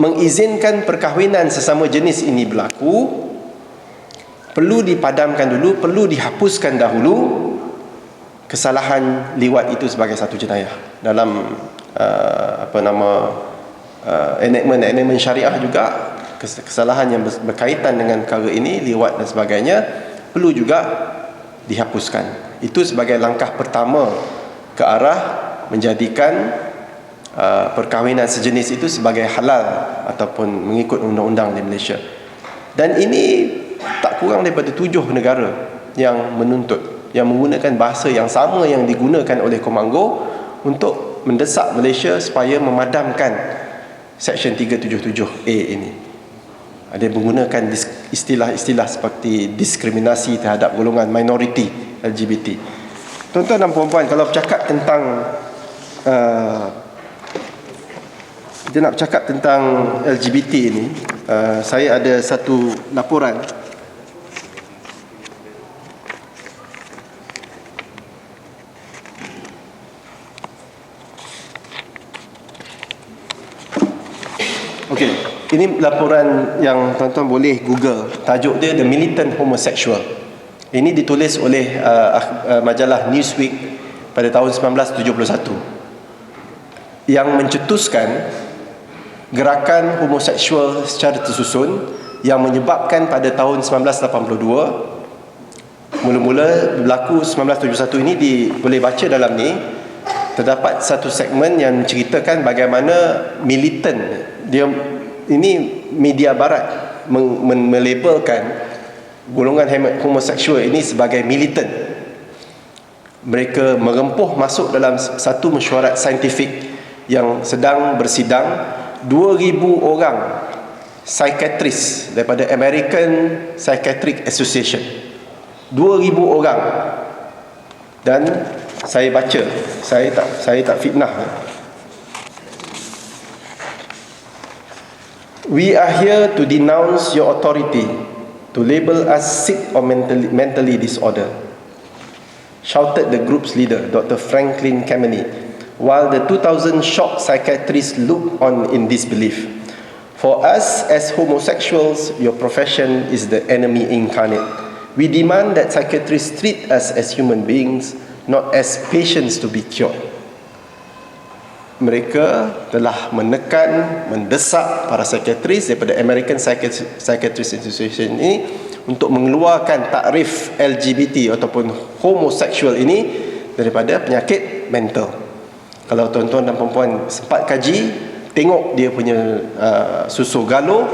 mengizinkan perkahwinan sesama jenis ini berlaku, perlu dipadamkan dulu, perlu dihapuskan dahulu kesalahan liwat itu sebagai satu jenayah. Dalam enactment syariah juga, kesalahan yang berkaitan dengan perkara ini, liwat dan sebagainya, perlu juga dihapuskan. Itu sebagai langkah pertama ke arah menjadikan perkahwinan sejenis itu sebagai halal ataupun mengikut undang-undang di Malaysia. Dan ini tak kurang daripada 7 negara yang menuntut, yang menggunakan bahasa yang sama yang digunakan oleh Komanggo untuk mendesak Malaysia supaya memadamkan Section 377A ini. Dia menggunakan istilah-istilah seperti diskriminasi terhadap golongan minoriti LGBT. Tuan-tuan dan puan-puan, kalau bercakap tentang kita nak bercakap tentang LGBT ini, saya ada satu laporan okey, ini laporan yang tuan-tuan boleh Google. Tajuk dia The Militant Homosexual. Ini ditulis oleh majalah Newsweek pada tahun 1971 yang mencetuskan gerakan homoseksual secara tersusun yang menyebabkan pada tahun 1982, mula-mula berlaku 1971 ini boleh baca dalam ni, terdapat satu segmen yang menceritakan bagaimana militan dia, ini media barat melabelkan golongan homoseksual ini sebagai militan. Mereka merempuh masuk dalam satu mesyuarat saintifik yang sedang bersidang 2,000 orang psikiatris daripada American Psychiatric Association. 2,000 orang. Dan saya baca, saya tak fitnah. We are here to denounce your authority, to label us sick or mentally disorder, shouted the group's leader, Dr. Franklin Kameny, while the 2,000 shocked psychiatrists looked on in disbelief. For us as homosexuals, your profession is the enemy incarnate. We demand that psychiatrists treat us as human beings, not as patients to be cured. Mereka telah menekan, mendesak para psikiatris daripada American Psychiatric Association ini untuk mengeluarkan takrif LGBT ataupun homoseksual ini daripada penyakit mental. Kalau tuan-tuan dan puan-puan sempat kaji, tengok dia punya susu galo,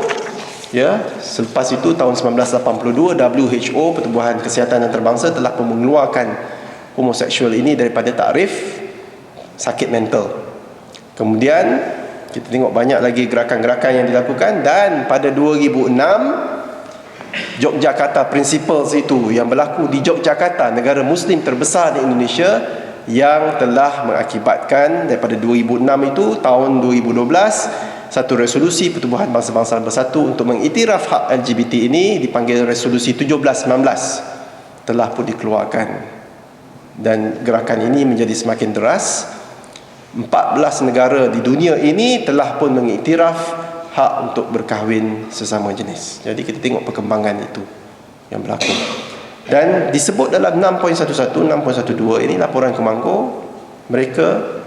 ya. Selepas itu tahun 1982 WHO, Pertubuhan Kesihatan Antarabangsa, telah mengeluarkan homoseksual ini daripada takrif sakit mental. Kemudian kita tengok banyak lagi gerakan-gerakan yang dilakukan, dan pada 2006 Yogyakarta Principles itu yang berlaku di Yogyakarta, negara Muslim terbesar di Indonesia, yang telah mengakibatkan daripada 2006 itu tahun 2012 satu resolusi Pertubuhan Bangsa-Bangsa Bersatu untuk mengiktiraf hak LGBT ini, dipanggil resolusi 1719, telah pun dikeluarkan, dan gerakan ini menjadi semakin deras. 14 negara di dunia ini telah pun mengiktiraf hak untuk berkahwin sesama jenis. Jadi kita tengok perkembangan itu yang berlaku. Dan disebut dalam 6.11, 6.12 ini laporan Komangko, mereka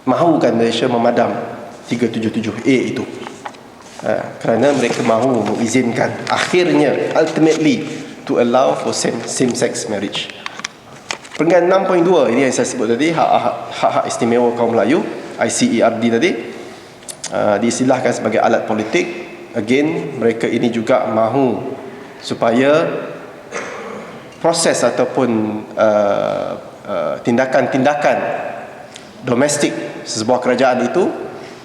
mahukan Malaysia memadam 377A itu. Kerana mereka mahu mengizinkan, akhirnya, ultimately, to allow for same-sex marriage. Perenggan 6.2 ini yang saya sebut tadi, hak-hak istimewa kaum Melayu, ICERD tadi, diistilahkan sebagai alat politik. Again, mereka ini juga mahu supaya proses ataupun tindakan-tindakan domestik sebuah kerajaan itu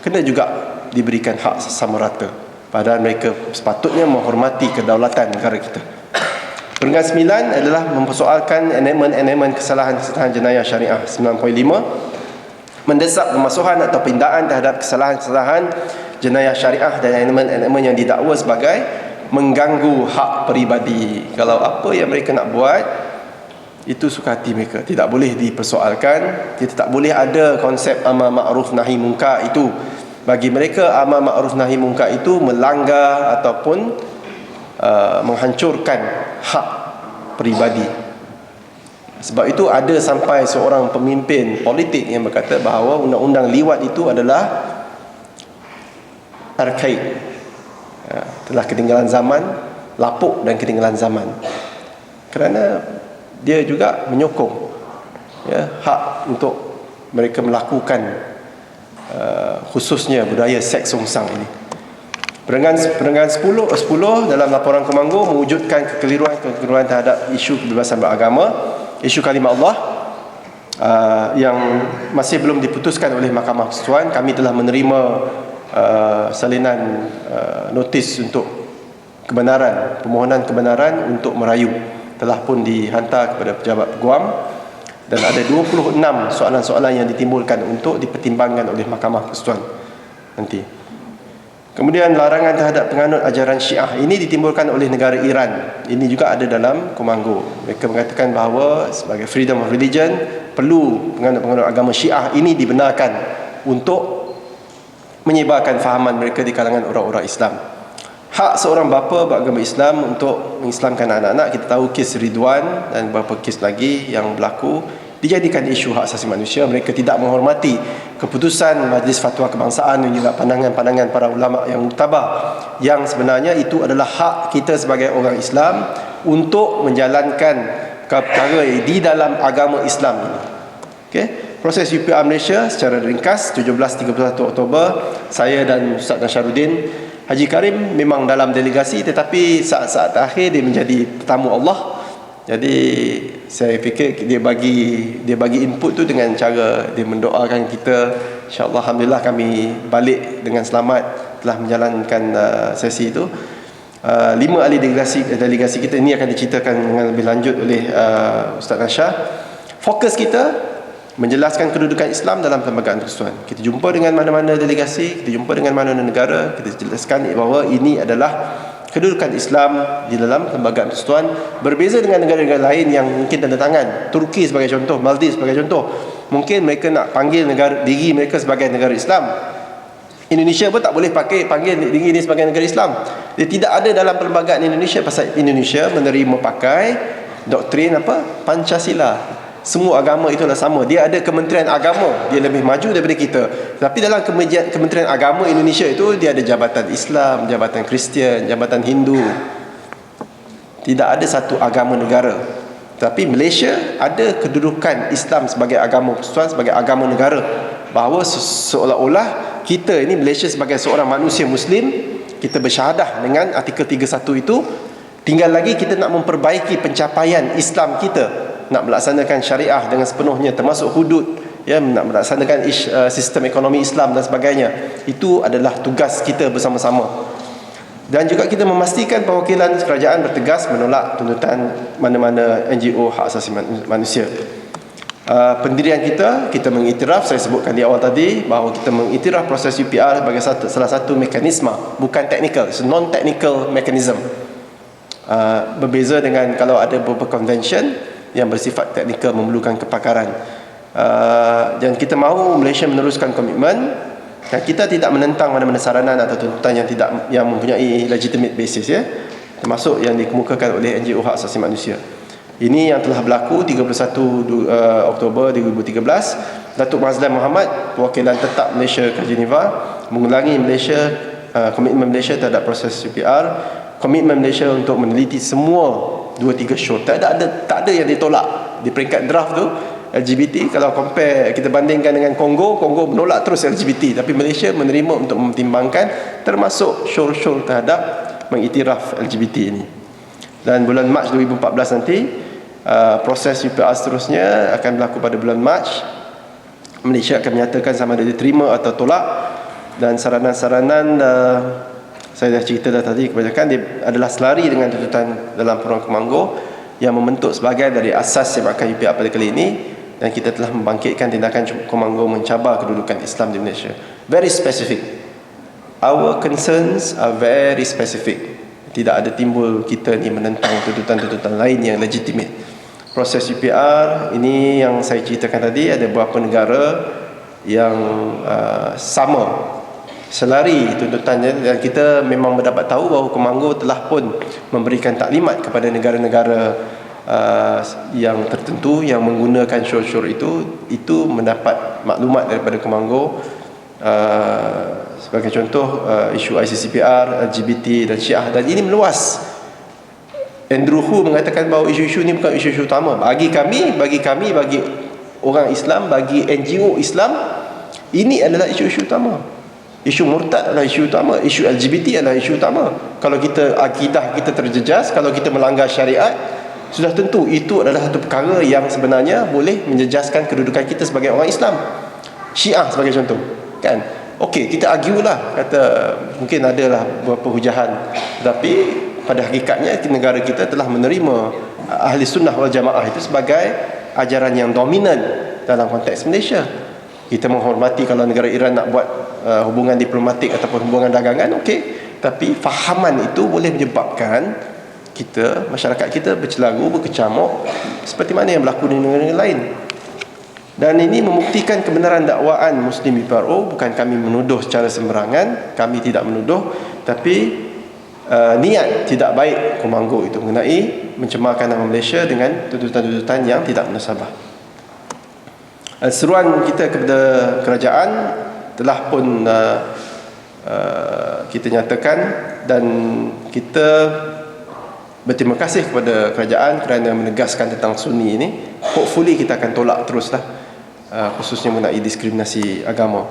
kena juga diberikan hak sama rata, padahal mereka sepatutnya menghormati kedaulatan negara kita. Perenggan 9 adalah mempersoalkan enemen kesalahan-kesalahan jenayah syariah. 9.5 mendesak pemasuhan atau pindaan terhadap kesalahan-kesalahan jenayah syariah dan enemen yang didakwa sebagai mengganggu hak peribadi. Kalau apa yang mereka nak buat itu suka hati mereka, tidak boleh dipersoalkan. Kita tak boleh ada konsep amar ma'ruf nahi munkar itu. Bagi mereka, amar ma'ruf nahi munkar itu melanggar ataupun menghancurkan hak peribadi. Sebab itu ada sampai seorang pemimpin politik yang berkata bahawa undang-undang liwat itu adalah arkaik, telah ketinggalan zaman, lapuk dan ketinggalan zaman, kerana dia juga menyokong hak untuk mereka melakukan khususnya budaya seks songsang ini. Perenggan 10 dalam laporan Komangko mewujudkan kekeliruan terhadap isu kebebasan beragama, isu kalimah Allah yang masih belum diputuskan oleh Mahkamah Persekutuan. Kami telah menerima salinan notis untuk permohonan kebenaran untuk merayu telah pun dihantar kepada pejabat Guam, dan ada 26 soalan-soalan yang ditimbulkan untuk dipertimbangkan oleh Mahkamah Persekutuan nanti. Kemudian larangan terhadap penganut ajaran Syiah ini ditimbulkan oleh negara Iran. Ini juga ada dalam Komanggo. Mereka mengatakan bahawa sebagai freedom of religion, perlu penganut-penganut agama Syiah ini dibenarkan untuk menyebarkan fahaman mereka di kalangan orang-orang Islam. Hak seorang bapa beragama Islam untuk mengislamkan anak-anak. Kita tahu kes Ridwan dan beberapa kes lagi yang berlaku dijadikan isu hak asasi manusia. Mereka tidak menghormati keputusan Majlis Fatwa Kebangsaan dan juga pandangan-pandangan para ulama yang muktabar, yang sebenarnya itu adalah hak kita sebagai orang Islam untuk menjalankan perkara di dalam agama Islam ini. Okay? Proses UPR Malaysia secara ringkas, 17-31 Oktober, saya dan Ustaz Nasharuddin. Haji Karim memang dalam delegasi, tetapi saat-saat akhir dia menjadi tetamu Allah. Jadi saya fikir dia bagi input tu dengan cara dia mendoakan kita. InsyaAllah, alhamdulillah kami balik dengan selamat, telah menjalankan sesi itu. 5 ahli delegasi kita ini akan diceritakan dengan lebih lanjut oleh Ustaz Nasha. Fokus kita menjelaskan kedudukan Islam dalam Perlembagaan Persekutuan. Kita jumpa dengan mana-mana delegasi, kita jumpa dengan mana-mana negara, kita jelaskan bahawa ini adalah kedudukan Islam di dalam Perlembagaan Persekutuan. Berbeza dengan negara-negara lain yang mungkin tanda tangan. Turki sebagai contoh, Maldives sebagai contoh, mungkin mereka nak panggil diri mereka sebagai negara Islam. Indonesia pun tak boleh panggil diri ini sebagai negara Islam. Dia tidak ada dalam perlembagaan Indonesia, pasal Indonesia menerima pakai doktrin Pancasila. Semua agama itulah sama. Dia ada Kementerian Agama, dia lebih maju daripada kita. Tapi dalam Kementerian Agama Indonesia itu, dia ada Jabatan Islam, Jabatan Kristian, Jabatan Hindu. Tidak ada satu agama negara. Tapi Malaysia ada kedudukan Islam sebagai agama persekutuan, sebagai agama negara. Bahawa seolah-olah kita ini, Malaysia sebagai seorang manusia Muslim, kita bersyahadah dengan artikel 31 itu. Tinggal lagi kita nak memperbaiki pencapaian Islam kita, nak melaksanakan syariah dengan sepenuhnya, termasuk hudud, ya, nak melaksanakan sistem ekonomi Islam dan sebagainya. Itu adalah tugas kita bersama-sama. Dan juga kita memastikan perwakilan kerajaan bertegas menolak tuntutan mana-mana NGO hak asasi manusia. Pendirian kita mengiktiraf, saya sebutkan di awal tadi, bahawa kita mengiktiraf proses UPR sebagai salah satu mekanisme, bukan technical, it's a non-technical mechanism. Berbeza dengan kalau ada beberapa convention yang bersifat teknikal, memerlukan kepakaran. Dan kita mahu Malaysia meneruskan komitmen, dan kita tidak menentang mana-mana saranan atau tuntutan yang mempunyai legitimate basis, ya, termasuk yang dikemukakan oleh NGO hak asasi manusia. Ini yang telah berlaku 31 Oktober 2013. Datuk Mazlan Muhammad, perwakilan tetap Malaysia ke Geneva, mengulangi komitmen Malaysia terhadap proses UPR, komitmen Malaysia untuk meneliti semua 2-3 show. Tak ada yang ditolak. Di peringkat draft tu, LGBT, kalau compare, kita bandingkan dengan Kongo menolak terus LGBT, tapi Malaysia menerima untuk mempertimbangkan, termasuk show-show terhadap mengiktiraf LGBT ini. Dan bulan Mac 2014 nanti, proses UPR seterusnya akan berlaku pada bulan Mac. Malaysia akan menyatakan sama ada diterima atau tolak. Dan saranan-saranan, saya dah cerita tadi, kebanyakan dia adalah selari dengan tuntutan dalam Peraturan Komanggo yang membentuk sebagai dari asas sebakan UPR pada kali ini. Dan kita telah membangkitkan tindakan Komanggo mencabar kedudukan Islam di Malaysia. Very specific. Our concerns are very specific. Tidak ada timbul kita ni menentang tuntutan-tuntutan lain yang legitimate. Proses UPR ini yang saya ceritakan tadi, ada beberapa negara yang sama selari tuntutannya, dan kita memang mendapat tahu bahawa Komanggo telah pun memberikan taklimat kepada negara-negara yang tertentu yang menggunakan syur-syur itu mendapat maklumat daripada Komanggo. Sebagai contoh, isu ICCPR, LGBT dan Syiah, dan ini meluas. Andrew Hu mengatakan bahawa isu-isu ini bukan isu-isu utama bagi kami, bagi orang Islam, bagi NGO Islam. Ini adalah isu-isu utama. Isu murtad adalah isu utama, isu LGBT adalah isu utama. Kalau kita akidah kita terjejas, kalau kita melanggar syariat, sudah tentu itu adalah satu perkara yang sebenarnya boleh menjejaskan kedudukan kita sebagai orang Islam. Syiah sebagai contoh, kan? Okey, kita argue lah, kata mungkin adalah beberapa hujahan, tapi pada hakikatnya negara kita telah menerima ahli sunnah wal jamaah itu sebagai ajaran yang dominan dalam konteks Malaysia. Kita menghormati kalau negara Iran nak buat hubungan diplomatik ataupun hubungan dagangan, okey, tapi fahaman itu boleh menyebabkan kita, masyarakat kita bercelaru, berkecamuk seperti mana yang berlaku di negara-negara lain. Dan ini membuktikan kebenaran dakwaan Muslim UPRO. Bukan kami menuduh secara sembarangan, kami tidak menuduh, tapi niat tidak baik Komanggo itu mengenai mencemarkan nama Malaysia dengan tuntutan-tuntutan yang tidak munasabah. Seruan kita kepada kerajaan telah pun kita nyatakan, dan kita berterima kasih kepada kerajaan kerana menegaskan tentang Sunni ini. Hopefully kita akan tolak teruslah, khususnya mengenai diskriminasi agama.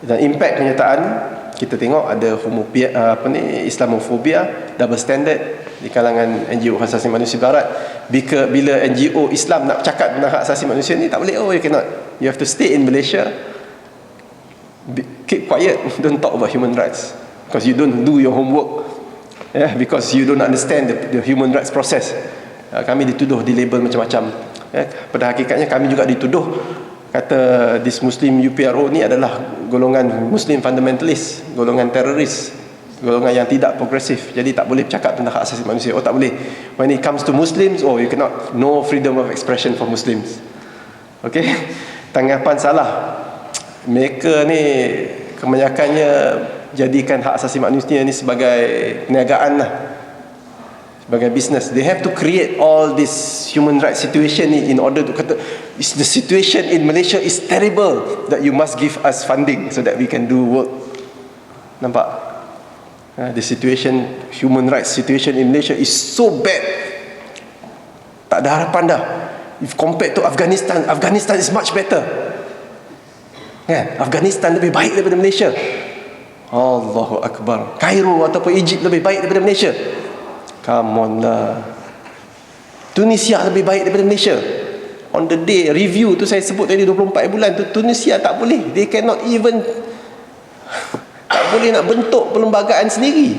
Dan impak kenyataan kita tengok ada Islamofobia, double standard di kalangan NGO hak asasi manusia barat. Bila NGO Islam nak cakap tentang hak asasi manusia ni, tak boleh, you cannot, you have to stay in Malaysia, keep quiet, don't talk about human rights because you don't do your homework, because you don't understand the human rights process. Kami dituduh, di label macam-macam. Pada hakikatnya kami juga dituduh, kata this Muslim UPRO ni adalah golongan Muslim fundamentalist, golongan teroris, golongan yang tidak progresif, jadi tak boleh bercakap tentang hak asasi manusia. Oh, tak boleh. When it comes to Muslims, oh, you cannot, no freedom of expression for Muslims. Okay, tanggapan salah. Mereka ni kebanyakannya jadikan hak asasi manusia ni sebagai perniagaan lah, sebagai business. They have to create all this human rights situation in order to kata, the situation in Malaysia is terrible that you must give us funding so that we can do work. Nampak? The situation, human rights situation in Malaysia is so bad, tak ada harapan dah. If compared to Afghanistan, Afghanistan is much better. Afghanistan lebih baik daripada Malaysia. Allahu Akbar. Kairo ataupun Egypt lebih baik daripada Malaysia. Come on lah. Tunisia lebih baik daripada Malaysia. On the day review tu saya sebut tadi 24 bulan tu, Tunisia tak boleh. They cannot even tak boleh nak bentuk perlembagaan sendiri.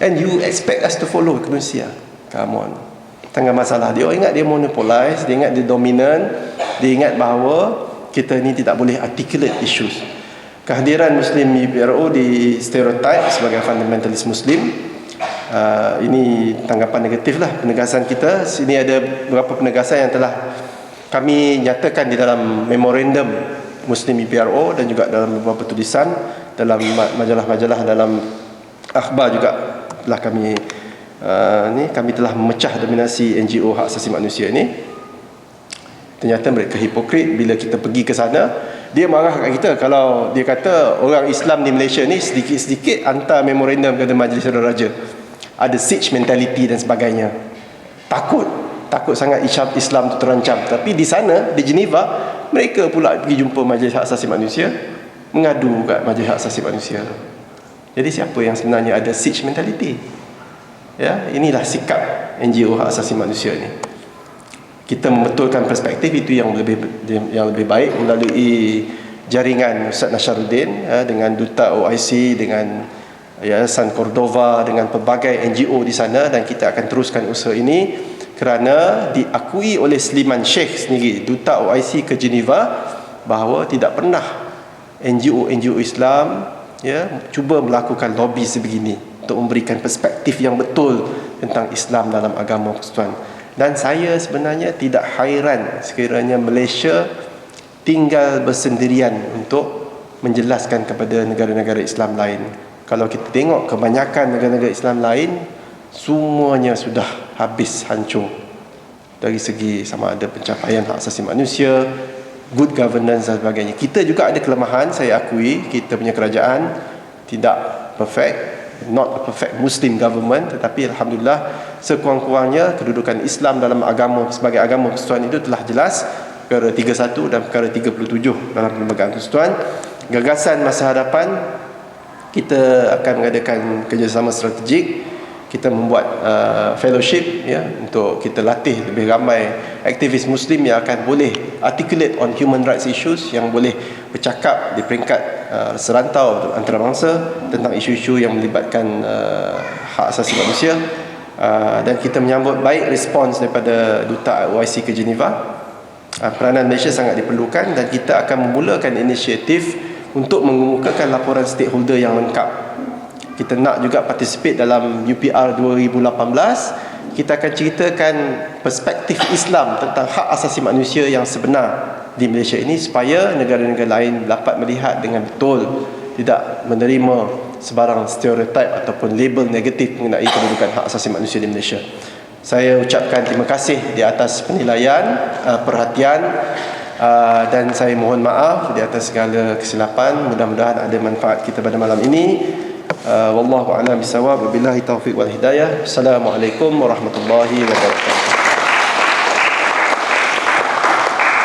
And you expect us to follow Tunisia? Come on. Tengah masalah dia ingat dia monopolize, dia ingat dia dominan, dia ingat bahawa kita ni tidak boleh articulate issues. Kehadiran Muslim UPRO di stereotype sebagai fundamentalist Muslim, ini tanggapan negatif lah penegasan kita. Sini ada beberapa penegasan yang telah kami nyatakan di dalam memorandum Muslim UPRO dan juga dalam beberapa tulisan dalam majalah-majalah, dalam akhbar juga telah kami telah memecah dominasi NGO hak asasi manusia ini. Ternyata mereka hipokrit. Bila kita pergi ke sana, dia marah kat kita kalau dia kata orang Islam di Malaysia ni sedikit-sedikit hantar memorandum kepada Majlis Syura Raja. Ada siege mentality dan sebagainya. Takut sangat Islam tu terancam. Tapi di sana, di Geneva, mereka pula pergi jumpa Majlis Hak Asasi Manusia, mengadu kat Majlis Hak Asasi Manusia. Jadi siapa yang sebenarnya ada siege mentality? Ya, inilah sikap NGO hak asasi manusia ni. Kita membetulkan perspektif itu yang lebih baik melalui jaringan Ustaz Nasharuddin, dengan Duta OIC, dengan Yayasan Cordova, dengan pelbagai NGO di sana, dan kita akan teruskan usaha ini kerana diakui oleh Sliman Sheikh sendiri, Duta OIC ke Geneva, bahawa tidak pernah NGO Islam cuba melakukan lobby sebegini untuk memberikan perspektif yang betul tentang Islam dalam agama persekutuan. Dan saya sebenarnya tidak hairan sekiranya Malaysia tinggal bersendirian untuk menjelaskan kepada negara-negara Islam lain. Kalau kita tengok kebanyakan negara-negara Islam lain, semuanya sudah habis hancur dari segi sama ada pencapaian hak asasi manusia, good governance dan sebagainya. Kita juga ada kelemahan, saya akui. Kita punya kerajaan tidak perfect, not a perfect Muslim government, tetapi alhamdulillah sekurang-kurangnya kedudukan Islam dalam agama sebagai agama persekutuan itu telah jelas. Perkara 31 dan perkara 37 dalam Perlembagaan Persekutuan. Gagasan masa hadapan, kita akan mengadakan kerjasama strategik. Kita membuat fellowship untuk kita latih lebih ramai aktivis Muslim yang akan boleh articulate on human rights issues, yang boleh bercakap di peringkat serantau antarabangsa tentang isu-isu yang melibatkan hak asasi manusia. Dan kita menyambut baik respons daripada Duta OIC ke Geneva. Peranan Malaysia sangat diperlukan dan kita akan memulakan inisiatif untuk mengemukakan laporan stakeholder yang lengkap. Kita nak juga participate dalam UPR 2018. Kita akan ceritakan perspektif Islam tentang hak asasi manusia yang sebenar di Malaysia ini, supaya negara-negara lain dapat melihat dengan betul, tidak menerima sebarang stereotip ataupun label negatif mengenai kedudukan hak asasi manusia di Malaysia. Saya ucapkan terima kasih di atas penilaian, perhatian, dan saya mohon maaf di atas segala kesilapan. Mudah-mudahan ada manfaat kita pada malam ini. Wallahu a'lam bishawab. Wabillahi taufiq wal hidayah. Assalamualaikum warahmatullahi wabarakatuh.